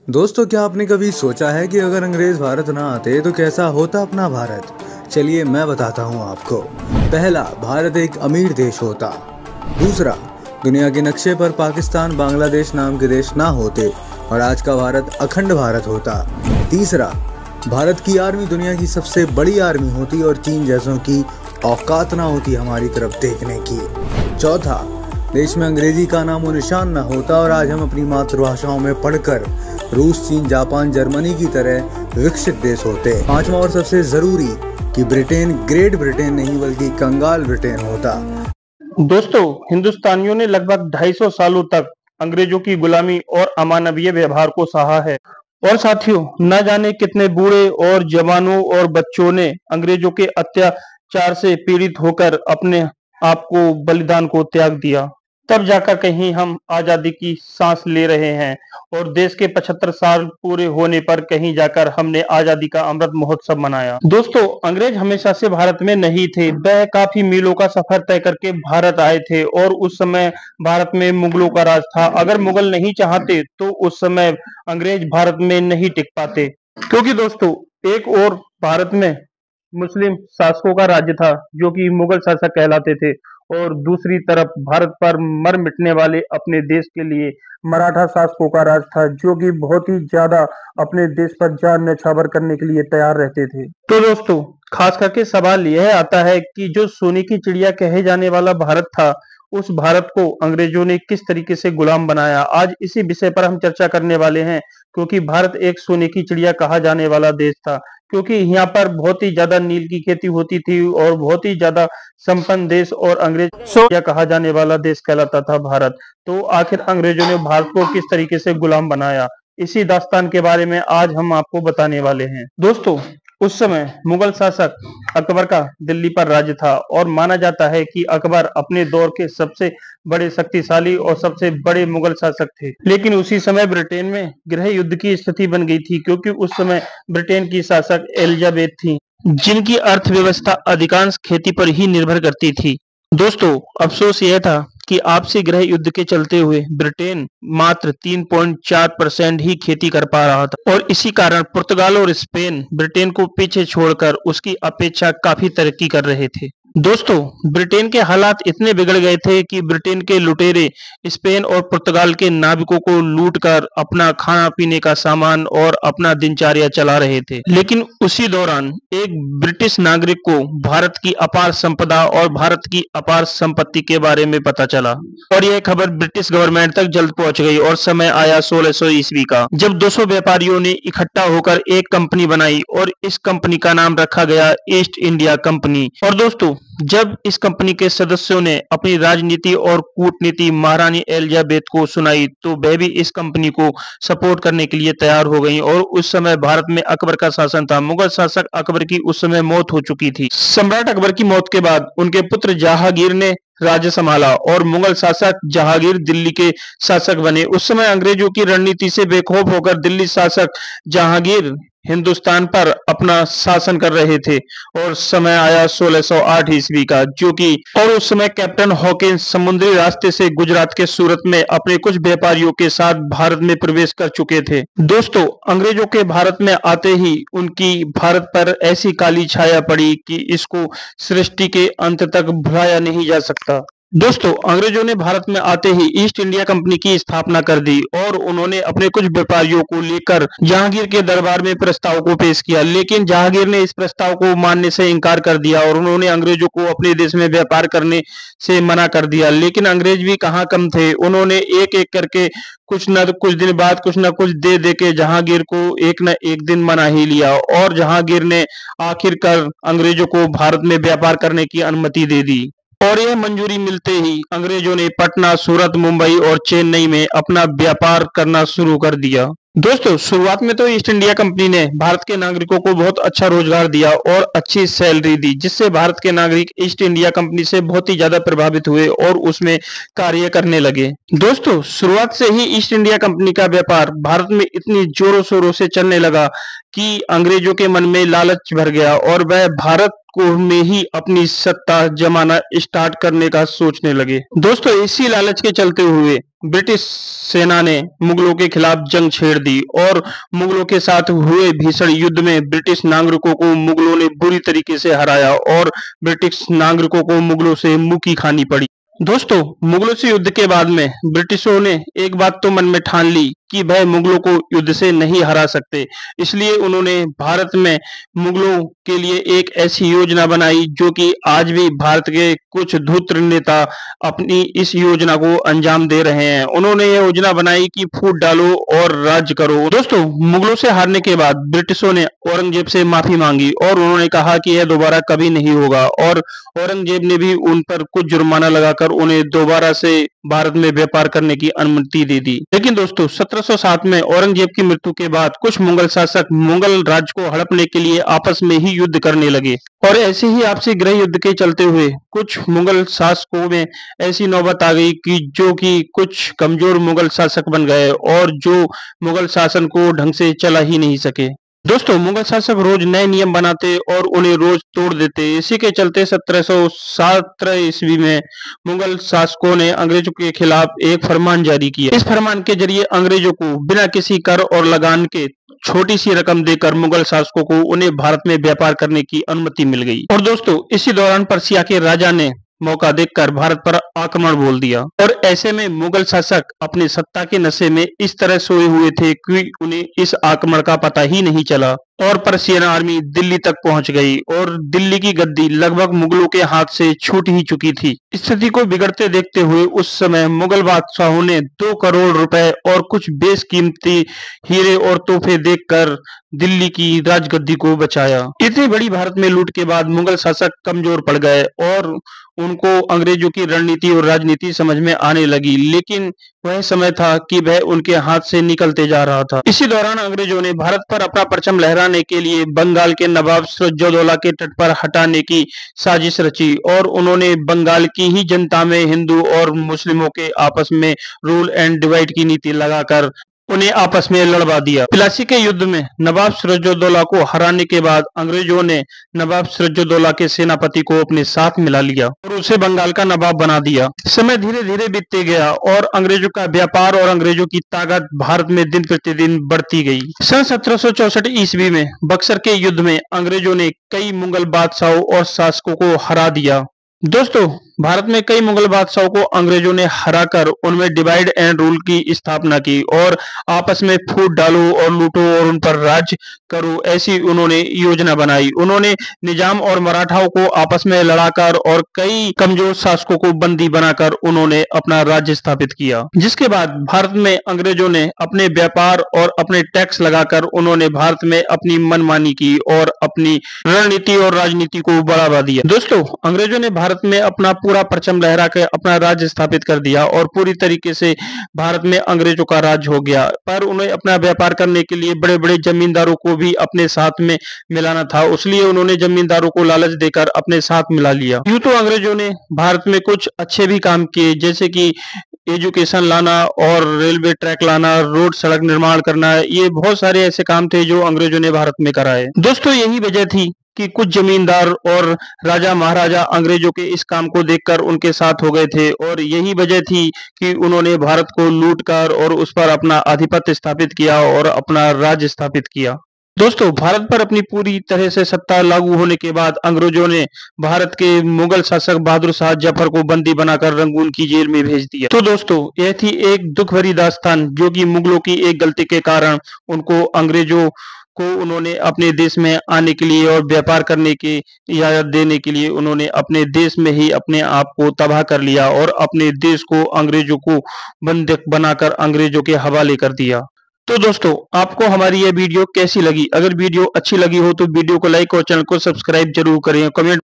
दोस्तों, क्या आपने कभी सोचा है कि अगर अंग्रेज भारत ना आते तो कैसा होता अपना भारत? चलिए मैं बताता हूँ आपको। पहला, भारत एक अमीर देश होता। दूसरा, दुनिया के नक्शे पर पाकिस्तान, बांग्लादेश नाम के देश ना होते और आज का भारत अखंड भारत होता। तीसरा, भारत की आर्मी दुनिया की सबसे बड़ी आर्मी होती और चीन जैसों की औकात ना होती हमारी तरफ देखने की। चौथा, देश में अंग्रेजी का नामो निशान ना होता और आज हम अपनी मातृभाषाओं में पढ़कर रूस, चीन, जापान, जर्मनी की तरह विकसित देश होते। पांचवा और सबसे जरूरी कि ब्रिटेन ग्रेट ब्रिटेन नहीं बल्कि कंगाल ब्रिटेन होता। दोस्तों, हिंदुस्तानियों ने लगभग 250 सालों तक अंग्रेजों की गुलामी और अमानवीय व्यवहार को सहा है। और साथियों, न जाने कितने बूढ़े और जवानों और बच्चों ने अंग्रेजों के अत्याचार से पीड़ित होकर अपने आप को बलिदान को त्याग दिया। तब जाकर कहीं हम आजादी की सांस ले रहे हैं और देश के 75 साल पूरे होने पर कहीं जाकर हमने आजादी का अमृत महोत्सव मनाया। दोस्तों, अंग्रेज हमेशा से भारत में नहीं थे। वह काफी मीलों का सफर तय करके भारत आए थे और उस समय भारत में मुगलों का राज था। अगर मुगल नहीं चाहते तो उस समय अंग्रेज भारत में नहीं टिक पाते, क्योंकि दोस्तों एक और भारत में मुस्लिम शासकों का राज्य था जो कि मुगल शासक कहलाते थे, और दूसरी तरफ भारत पर मर मिटने वाले अपने देश के लिए मराठा शासकों का राज था, जो कि बहुत ही ज्यादा अपने देश पर जान न्यौछावर करने के लिए तैयार रहते थे। तो दोस्तों, खास करके सवाल यह आता है कि जो सोने की चिड़िया कहे जाने वाला भारत था, उस भारत को अंग्रेजों ने किस तरीके से गुलाम बनाया। आज इसी विषय पर हम चर्चा करने वाले हैं, क्योंकि भारत एक सोने की चिड़िया कहा जाने वाला देश था, क्योंकि यहाँ पर बहुत ही ज्यादा नील की खेती होती थी और बहुत ही ज्यादा संपन्न देश और अंग्रेज या कहा जाने वाला देश कहलाता था भारत। तो आखिर अंग्रेजों ने भारत को किस तरीके से गुलाम बनाया, इसी दास्तान के बारे में आज हम आपको बताने वाले हैं। दोस्तों, उस समय मुगल शासक अकबर का दिल्ली पर राज्य था और माना जाता है कि अकबर अपने दौर के सबसे बड़े शक्तिशाली और सबसे बड़े मुगल शासक थे। लेकिन उसी समय ब्रिटेन में गृह युद्ध की स्थिति बन गई थी, क्योंकि उस समय ब्रिटेन की शासक एलिजाबेथ थी, जिनकी अर्थव्यवस्था अधिकांश खेती पर ही निर्भर करती थी। दोस्तों, अफसोस यह था कि आपसी गृह युद्ध के चलते हुए ब्रिटेन मात्र 3.4% ही खेती कर पा रहा था, और इसी कारण पुर्तगाल और स्पेन ब्रिटेन को पीछे छोड़कर उसकी अपेक्षा काफी तरक्की कर रहे थे। दोस्तों, ब्रिटेन के हालात इतने बिगड़ गए थे कि ब्रिटेन के लुटेरे स्पेन और पुर्तगाल के नाविकों को लूटकर अपना खाना पीने का सामान और अपना दिनचर्या चला रहे थे। लेकिन उसी दौरान एक ब्रिटिश नागरिक को भारत की अपार संपदा और भारत की अपार संपत्ति के बारे में पता चला, और यह खबर ब्रिटिश गवर्नमेंट तक जल्द पहुंच गई। और समय आया 1600 ईस्वी का, जब 200 व्यापारियों ने इकट्ठा होकर एक कंपनी बनाई और इस कंपनी का नाम रखा गया ईस्ट इंडिया कंपनी। और दोस्तों, जब इस कंपनी के सदस्यों ने अपनी राजनीति और कूटनीति महारानी एलिजाबेथ को सुनाई, तो वह भी इस कंपनी को सपोर्ट करने के लिए तैयार हो गई। और उस समय भारत में अकबर का शासन था। मुगल शासक अकबर की उस समय मौत हो चुकी थी। सम्राट अकबर की मौत के बाद उनके पुत्र जहांगीर ने राज्य संभाला और मुगल शासक जहांगीर दिल्ली के शासक बने। उस समय अंग्रेजों की रणनीति से बेखौफ होकर दिल्ली शासक जहांगीर हिंदुस्तान पर अपना शासन कर रहे थे, और समय आया 1608 ईस्वी का, जो कि और उस समय कैप्टन हॉकिंस समुद्री रास्ते से गुजरात के सूरत में अपने कुछ व्यापारियों के साथ भारत में प्रवेश कर चुके थे। दोस्तों, अंग्रेजों के भारत में आते ही उनकी भारत पर ऐसी काली छाया पड़ी कि इसको सृष्टि के अंत तक भुलाया नहीं जा सकता। दोस्तों, अंग्रेजों ने भारत में आते ही ईस्ट इंडिया कंपनी की स्थापना कर दी और उन्होंने अपने कुछ व्यापारियों को लेकर जहांगीर के दरबार में प्रस्ताव को पेश किया। लेकिन जहांगीर ने इस प्रस्ताव को मानने से इनकार कर दिया और उन्होंने अंग्रेजों को अपने देश में व्यापार करने से मना कर दिया। लेकिन अंग्रेज भी कहाँ कम थे, उन्होंने एक एक करके कुछ दिन बाद कुछ न कुछ दे दे के जहांगीर को एक न एक दिन मना ही लिया, और जहांगीर ने आखिरकार अंग्रेजों को भारत में व्यापार करने की अनुमति दे दी। और यह मंजूरी मिलते ही अंग्रेजों ने पटना, सूरत, मुंबई और चेन्नई में अपना व्यापार करना शुरू कर दिया। दोस्तों, शुरुआत में तो ईस्ट इंडिया कंपनी ने भारत के नागरिकों को बहुत अच्छा रोजगार दिया और अच्छी सैलरी दी, जिससे भारत के नागरिक ईस्ट इंडिया कंपनी से बहुत ही ज्यादा प्रभावित हुए और उसमें कार्य करने लगे। दोस्तों, शुरुआत से ही ईस्ट इंडिया कंपनी का व्यापार भारत में इतनी जोरों शोरों से चलने लगा कि अंग्रेजों के मन में लालच भर गया और वह भारत में ही अपनी सत्ता जमाना स्टार्ट करने का सोचने लगे। दोस्तों, इसी लालच के चलते हुए ब्रिटिश सेना ने मुगलों के खिलाफ जंग छेड़ दी और मुगलों के साथ हुए भीषण युद्ध में ब्रिटिश नागरिकों को मुगलों ने बुरी तरीके से हराया और ब्रिटिश नागरिकों को मुगलों से मुक्की खानी पड़ी। दोस्तों, मुगलों से युद्ध के बाद में ब्रिटिशों ने एक बात तो मन में ठान ली कि वह मुगलों को युद्ध से नहीं हरा सकते। इसलिए उन्होंने भारत में मुगलों के लिए एक ऐसी योजना बनाई जो कि आज भी भारत के कुछ धूर्त नेता अपनी इस योजना को अंजाम दे रहे हैं। उन्होंने यह योजना बनाई कि फूट डालो और राज करो। दोस्तों, मुगलों से हारने के बाद ब्रिटिशों ने औरंगजेब से माफी मांगी और उन्होंने कहा कि यह दोबारा कभी नहीं होगा और औरंगजेब ने भी उन पर कुछ जुर्माना लगाकर उन्हें दोबारा से भारत में व्यापार करने की अनुमति दे दी। लेकिन दोस्तों, 1707 में औरंगजेब की मृत्यु के बाद कुछ मुगल शासक मुगल राज्य को हड़पने के लिए आपस में ही युद्ध करने लगे और ऐसे ही आपसी गृह युद्ध के चलते हुए कुछ मुगल शासकों में ऐसी नौबत आ गई कि जो कि कुछ कमजोर मुगल शासक बन गए और जो मुगल शासन को ढंग से चला ही नहीं सके। दोस्तों, मुगल शासक रोज नए नियम बनाते और उन्हें रोज तोड़ देते। इसी के चलते 1717 ईस्वी में मुगल शासकों ने अंग्रेजों के खिलाफ एक फरमान जारी किया। इस फरमान के जरिए अंग्रेजों को बिना किसी कर और लगान के छोटी सी रकम देकर मुगल शासकों को उन्हें भारत में व्यापार करने की अनुमति मिल गई। और दोस्तों, इसी दौरान पर्सिया के राजा ने मौका देखकर भारत पर आक्रमण बोल दिया और ऐसे में मुगल शासक अपनी सत्ता के नशे में इस तरह सोए हुए थे कि उन्हें इस आक्रमण का पता ही नहीं चला और पर्शियन आर्मी दिल्ली तक पहुंच गई और दिल्ली की गद्दी लगभग मुगलों के हाथ से छूट ही चुकी थी। स्थिति को बिगड़ते देखते हुए उस समय मुगल बादशाहों ने 2 करोड़ रुपए और कुछ बेशकीमती हीरे और तोहफे देकर दिल्ली की राजगद्दी को बचाया। इतनी बड़ी भारत में लूट के बाद मुगल शासक कमजोर पड़ गए और उनको अंग्रेजों की रणनीति और राजनीति समझ में आने लगी, लेकिन वह समय था कि वह उनके हाथ से निकलते जा रहा था। इसी दौरान अंग्रेजों ने भारत पर अपना परचम लहराने के लिए बंगाल के नवाब सिराजुद्दौला के तट पर हटाने की साजिश रची और उन्होंने बंगाल की ही जनता में हिंदू और मुस्लिमों के आपस में रूल एंड डिवाइड की नीति लगाकर उन्हें आपस में लड़वा दिया। प्लासी के युद्ध में नवाब सिराजुद्दौला को हराने के बाद अंग्रेजों ने नवाब सिराजुद्दौला के सेनापति को अपने साथ मिला लिया और उसे बंगाल का नवाब बना दिया। समय धीरे धीरे बीतते गया और अंग्रेजों का व्यापार और अंग्रेजों की ताकत भारत में दिन प्रतिदिन बढ़ती गई। सन 1764 ईस्वी में बक्सर के युद्ध में अंग्रेजों ने कई मुगल बादशाहों और शासकों को हरा दिया। दोस्तों, भारत में कई मुगल बादशाहों को अंग्रेजों ने हराकर उनमें डिवाइड एंड रूल की स्थापना की और आपस में फूट डालो और लूटो और उन पर राज करो, ऐसी उन्होंने योजना बनाई। उन्होंने निजाम और मराठाओं को आपस में लड़ाकर और कई कमजोर शासकों को बंदी बनाकर उन्होंने अपना राज्य स्थापित किया, जिसके बाद भारत में अंग्रेजों ने अपने व्यापार और अपने टैक्स लगाकर उन्होंने भारत में अपनी मनमानी की और अपनी रणनीति और राजनीति को बढ़ावा दिया। दोस्तों, अंग्रेजों ने भारत में अपना पूरा परचम लहरा के अपना राज्य स्थापित कर दिया और पूरी तरीके से भारत में अंग्रेजों का राज हो गया, पर उन्हें अपना व्यापार करने के लिए बड़े बड़े जमींदारों को भी अपने साथ में मिलाना था, इसलिए उन्होंने जमींदारों को लालच देकर अपने साथ मिला लिया। यूं तो अंग्रेजों ने भारत में कुछ अच्छे भी काम किए, जैसे कि एजुकेशन लाना और रेलवे ट्रैक लाना, रोड सड़क निर्माण करना, ये बहुत सारे ऐसे काम थे जो अंग्रेजों ने भारत में कराए। दोस्तों, यही वजह थी कि कुछ जमींदार और राजा महाराजा अंग्रेजों के इस काम को देखकर उनके साथ हो गए थे और यही वजह थी कि उन्होंने भारत को लूटकर और उस पर अपना आधिपत्य स्थापित किया और अपना राज्य स्थापित किया। दोस्तों, भारत पर अपनी पूरी तरह से सत्ता लागू होने के बाद अंग्रेजों ने भारत के मुगल शासक बहादुर शाह जफर को बंदी बनाकर रंगून की जेल में भेज दिया। तो दोस्तों, यह थी एक दुख भरी दास्तान जो कि मुगलों की एक गलती के कारण उनको अंग्रेजों को उन्होंने अपने देश में आने के लिए और व्यापार करने की इजाजत देने के लिए उन्होंने अपने देश में ही अपने आप को तबाह कर लिया और अपने देश को अंग्रेजों को बंधक बनाकर अंग्रेजों के हवाले कर दिया। तो दोस्तों, आपको हमारी यह वीडियो कैसी लगी? अगर वीडियो अच्छी लगी हो तो वीडियो को लाइक और चैनल को सब्सक्राइब जरूर करें। कमेंट